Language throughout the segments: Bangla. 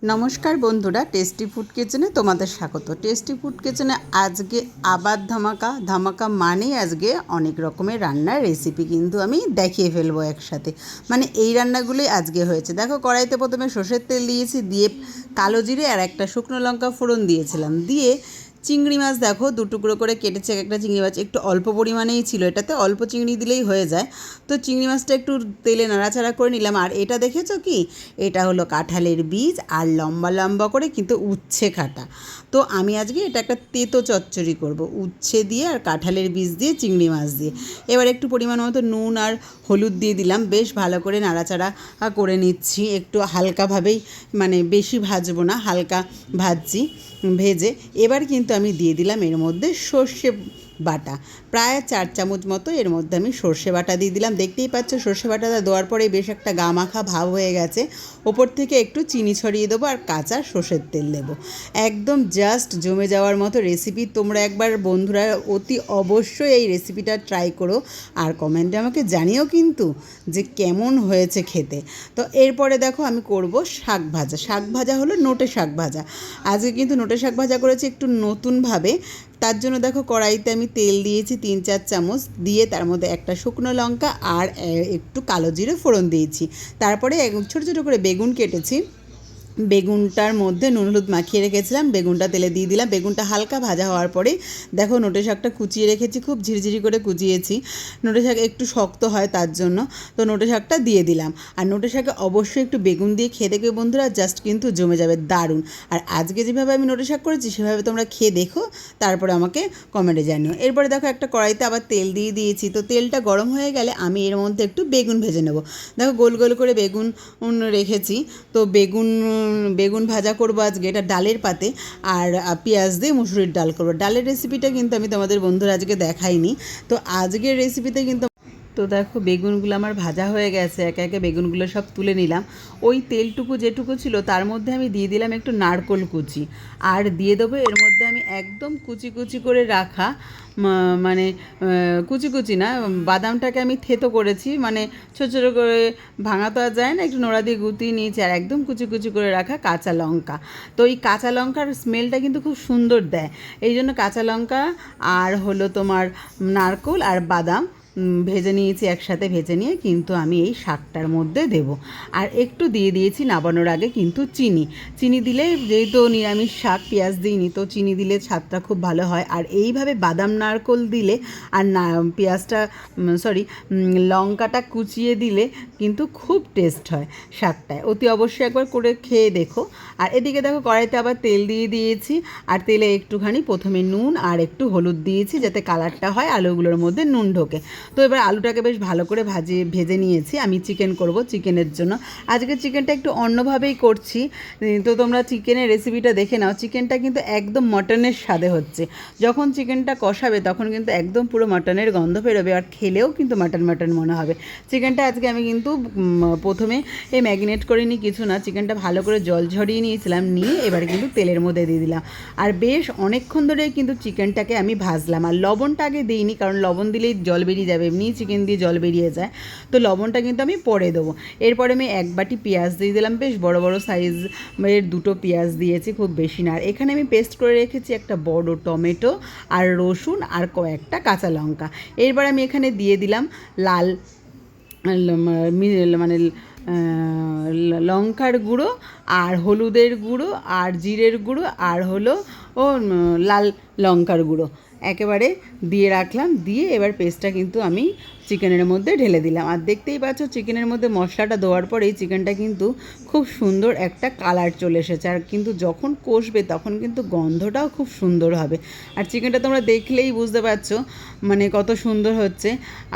নমস্কার বন্ধুরা, টেস্টি ফুড কিচেনে তোমাদের স্বাগত। টেস্টি ফুড কিচেনে আজকে আবার ধামাকা ধামাকা মানেই আজকে অনেক রকমের রান্নার রেসিপি কিন্তু আমি দেখিয়ে ফেলবো একসাথে। মানে এই রান্নাগুলোই আজকে হয়েছে। দেখো, কড়াইতে প্রথমে সর্ষের তেল দিয়েছি, দিয়ে কালো জিরে আর একটা শুকনো লঙ্কা ফোড়ন দিয়েছিলাম, দিয়ে চিংড়ি মাছ দেখো দু টুকরো করে কেটেছে। একটা চিংড়ি মাছ একটু অল্প পরিমাণেই ছিল, এটাতে অল্প চিংড়ি দিলেই হয়ে যায়। তো চিংড়ি মাছটা একটু তেলে নাড়াচাড়া করে নিলাম। আর এটা দেখেছো কি, এটা হলো কাঁঠালের বীজ আর লম্বা লম্বা করে কিন্তু উচ্ছে কাটা। তো আমি আজকে এটা একটা তেতো চচ্চড়ি করব, উচ্ছে দিয়ে আর কাঁঠালের বীজ দিয়ে চিংড়ি মাছ দিয়ে। এবার একটু পরিমাণ মতো নুন আর হলুদ দিয়ে দিলাম, বেশ ভালো করে নাড়াচাড়া করে নিচ্ছি একটু হালকাভাবেই, মানে বেশি ভাজবো না, হালকা ভাজছি ভেজে। এবার কিন্তু আমি দিয়ে দিলাম এর মধ্যে সর্ষে বাটা, প্রায় 4 চামচ মতো এর মধ্যে আমি সর্ষে বাটা দিয়ে দিলাম। দেখতেই পাচ্ছ সর্ষে বাটাটা দেওয়ার পরে বেশ একটা গা মাখা ভাব হয়ে গেছে। ওপর থেকে একটু চিনি ছড়িয়ে দেবো আর কাঁচা সর্ষের তেল দেবো। একদম জাস্ট জমে যাওয়ার মতো রেসিপি। তোমরা একবার বন্ধুরা অতি অবশ্যই এই রেসিপিটা ট্রাই করো, আর কমেন্টে আমাকে জানিও কিন্তু যে কেমন হয়েছে খেতে। তো এরপরে দেখো আমি করব শাক ভাজা। শাক ভাজা হলো নোটে শাক ভাজা। আজকে কিন্তু নোটে শাক ভাজা করেছি একটু নতুনভাবে। তার জন্য দেখো কড়াইতে আমি তেল দিয়েছি 3-4 চামচ, দিয়ে তার মধ্যে একটা শুকনো লঙ্কা আর একটু কালো জিরে ফোড়ন দিয়েছি। তারপরে ছোটো ছোটো করে বেগুন কেটেছি, বেগুনটার মধ্যে নুন হলুদ মাখিয়ে রেখেছিলাম, বেগুনটা তেলে দিয়ে দিলাম। বেগুনটা হালকা ভাজা হওয়ার পরে দেখো নোটে শাকটা কুচিয়ে রেখেছি, খুব ঝিরঝিরি করে কুচিয়েছি। নোটে শাক একটু শক্ত হয় তার জন্য, তো নোটে শাকটা দিয়ে দিলাম। আর নোটে শাকে অবশ্যই একটু বেগুন দিয়ে খেয়ে দেখবে বন্ধুরা, জাস্ট কিন্তু জমে যাবে, দারুণ। আর আজকে যেভাবে আমি নোটে শাক করেছি সেভাবে তোমরা খেয়ে দেখো, তারপরে আমাকে কমেন্টে জানিও। এরপরে দেখো একটা কড়াইতে আবার তেল দিয়ে দিয়েছি। তো তেলটা গরম হয়ে গেলে আমি এর মধ্যে একটু বেগুন ভেজে নেব। দেখো গোল গোল করে বেগুন রেখেছি। তো বেগুন ভাজা করবো আজকে, এটা ডালের পাতে, আর পেঁয়াজ দিয়ে মুসুরির ডাল করবো। ডালের রেসিপিটা কিন্তু আমি তোমাদের বন্ধুরা আজকে দেখাইনি। তো আজকের রেসিপিতে কিন্তু, তো দেখো বেগুনগুলো আমার ভাজা হয়ে গেছে, একে একে বেগুনগুলো সব তুলে নিলাম। ওই তেলটুকু যেটুকু ছিল তার মধ্যে আমি দিয়ে দিলাম একটু নারকোল কুচি, আর দিয়ে দেবো এর মধ্যে আমি একদম কুচি কুচি করে রাখা, মানে কুচি কুচি না, বাদামটাকে আমি থেতো করেছি, মানে ছোটো ছোটো করে ভাঙা তো আর যায় না, একটু নোড়া দিয়ে গুঁতিয়ে নিয়েছি। আর একদম কুচি কুচি করে রাখা কাঁচা লঙ্কা। তো এই কাঁচা লঙ্কার স্মেলটা কিন্তু খুব সুন্দর দেয়, এই জন্য কাঁচা লঙ্কা আর হলো তোমার নারকোল আর বাদাম ভেজে নিয়েছি, একসাথে ভেজে নিয়ে কিন্তু আমি এই শাকটার মধ্যে দেব। আর একটু দিয়ে দিয়েছি নাবানোর আগে কিন্তু চিনি দিলে, যেহেতু নিরামিষ শাক পেঁয়াজ দিইনি, তো চিনি দিলে স্বাদটা খুব ভালো হয়। আর এইভাবে বাদাম নারকোল দিলে আর না পেঁয়াজটা লঙ্কাটা কুচিয়ে দিলে কিন্তু খুব টেস্ট হয় শাকটায়। অতি অবশ্যই একবার করে খেয়ে দেখো। আর এদিকে দেখো কড়াইতে আবার তেল দিয়ে দিয়েছি, আর তেলে একটুখানি প্রথমে নুন আর একটু হলুদ দিয়েছি যাতে কালারটা হয়, আলুগুলোর মধ্যে নুন ঢোকে। তো এবার আলুটাকে বেশ ভালো করে ভেজে নিয়েছি। আমি চিকেন করব, চিকেনের জন্য আজকে চিকেনটা একটু অন্যভাবেই করছি। তো তোমরা চিকেনের রেসিপিটা দেখে নাও। চিকেনটা কিন্তু একদম মটনের স্বাদে হচ্ছে। যখন চিকেনটা কষাবে তখন কিন্তু একদম পুরো মটনের গন্ধ বেরোবে, আর খেলেও কিন্তু মটন মটন মনে হবে। চিকেনটা আজকে আমি কিন্তু প্রথমে ম্যারিনেট করে নিই, কিছু না, চিকেনটা ভালো করে জল ঝরিয়ে নিয়েছিলাম, নিয়ে এবার কিন্তু তেলের মধ্যে দিয়ে দিলাম। আর বেশ অনেকক্ষণ ধরে কিন্তু চিকেনটাকে আমি ভাজলাম। আর লবণটা আগে দিইনি, কারণ লবণ দিলেই জল বেরিয়ে যাবে, এমনি চিকেন দিয়ে জল বেরিয়ে যায়। তো লবণটা কিন্তু আমি পরে দেবো। এরপরে আমি 1 বাটি পেঁয়াজ দিয়ে দিলাম, বেশ বড় বড় সাইজের 2টো পেঁয়াজ দিয়েছি, খুব বেশি না। আর এখানে আমি পেস্ট করে রেখেছি একটা বড় টমেটো আর রসুন আর কয়েকটা কাঁচা লঙ্কা। এরপর আমি এখানে দিয়ে দিলাম লাল মানে লঙ্কার গুঁড়ো আর হলুদের গুঁড়ো আর জিরের গুঁড়ো আর হলো লাল লঙ্কার গুঁড়ো একেবারে দিয়ে রাখলাম। দিয়ে এবার পেস্টটা কিন্তু আমি চিকেনের মধ্যে ঢেলে দিলাম। আর দেখতেই পাচ্ছ চিকেনের মধ্যে মশলাটা দেওয়ার পরেই চিকেনটা কিন্তু খুব সুন্দর একটা কালার চলে এসেছে। আর কিন্তু যখন কষবে তখন কিন্তু গন্ধটাও খুব সুন্দর হবে। আর চিকেনটা তোমরা দেখলেই বুঝতে পারছো মানে কত সুন্দর হচ্ছে।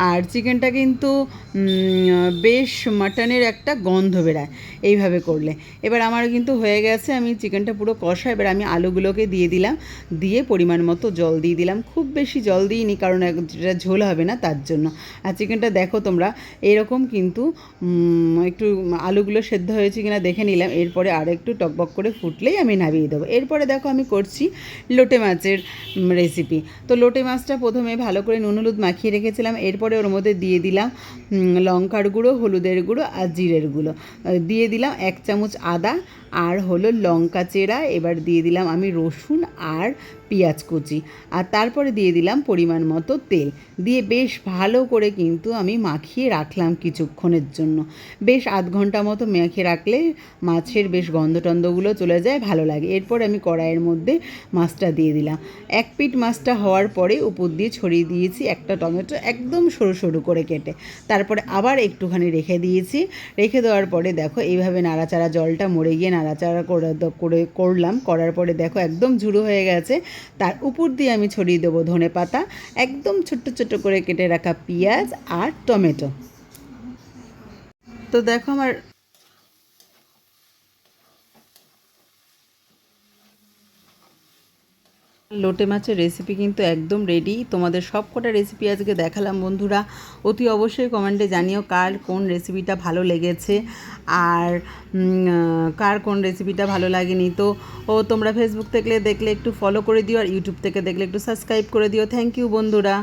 আর চিকেনটা কিন্তু বেশ মাটনের একটা গন্ধ বেরায় এইভাবে করলে। এবার আমার কিন্তু হয়ে গেছে, আমি চিকেনটা পুরো কষা। এবার আমি আলুগুলোকে দিয়ে দিলাম, দিয়ে পরিমাণ মতো জল দিয়ে দিলাম। খুব বেশি জল দিইনি, কারণ এটা ঝোল হবে না তার জন্য। আর চিকেনটা দেখো তোমরা এরকম কিন্তু একটু আলুগুলো সেদ্ধ হয়েছে কিনা দেখে নিলাম। এরপরে আর একটু টকবক করে ফুটলেই আমি নামিয়ে দেবো। এরপরে দেখো আমি করছি লোটে মাছের রেসিপি। তো লোটে মাছটা প্রথমে ভালো করে নুন হলুদ মাখিয়ে রেখেছিলাম। এরপরে ওর মধ্যে দিয়ে দিলাম লঙ্কার গুঁড়ো, হলুদের গুঁড়ো আর জিরের গুঁড়ো, দিয়ে দিলাম 1 চামচ আদা আর হলো লঙ্কা চেরা, এবার দিয়ে দিলাম আমি রসুন আর পেঁয়াজ কুচি, আর তারপরে দিয়ে দিলাম পরিমাণ মতো তেল, দিয়ে বেশ ভালো করে কিন্তু আমি মাখিয়ে রাখলাম কিছুক্ষণের জন্য। বেশ আধ ঘন্টা মতো মাখিয়ে রাখলে মাছের বেশ গন্ধটন্ধগুলো চলে যায়, ভালো লাগে। এরপর আমি কড়াইয়ের মধ্যে মাছটা দিয়ে দিলাম। এক পিঠ মাছটা হওয়ার পরে উপর দিয়ে ছড়িয়ে দিয়েছি একটা টমেটো একদম সরু সরু করে কেটে, তারপরে আবার একটুখানি রেখে দিয়েছি। রেখে দেওয়ার পরে দেখো এইভাবে নাড়াচাড়া, জলটা মরে গিয়ে নাড়াচাড়া করলাম, করার পরে দেখো একদম ঝুড়ো হয়ে গেছে। তার উপর দিয়ে আমি ছড়িয়ে দেবো ধনেপাতা, একদম ছোট্ট ছোট্ট করে কেটে রাখা পেঁয়াজ আর টমেটো। তো দেখো আমার লোটে মাছের রেসিপি কিন্তু একদম রেডি। তোমাদের সব কটা রেসিপি আজকে দেখালাম বন্ধুরা। অতি অবশ্যই কমেন্টে জানিও কার কোন রেসিপিটা ভালো লেগেছে আর কার কোন রেসিপিটা ভালো লাগেনি। তো তোমরা ফেসবুক থেকে দেখলে একটু ফলো করে দিও, আর ইউটিউব থেকে দেখলে একটু সাবস্ক্রাইব করে দিও। থ্যাংক ইউ বন্ধুরা।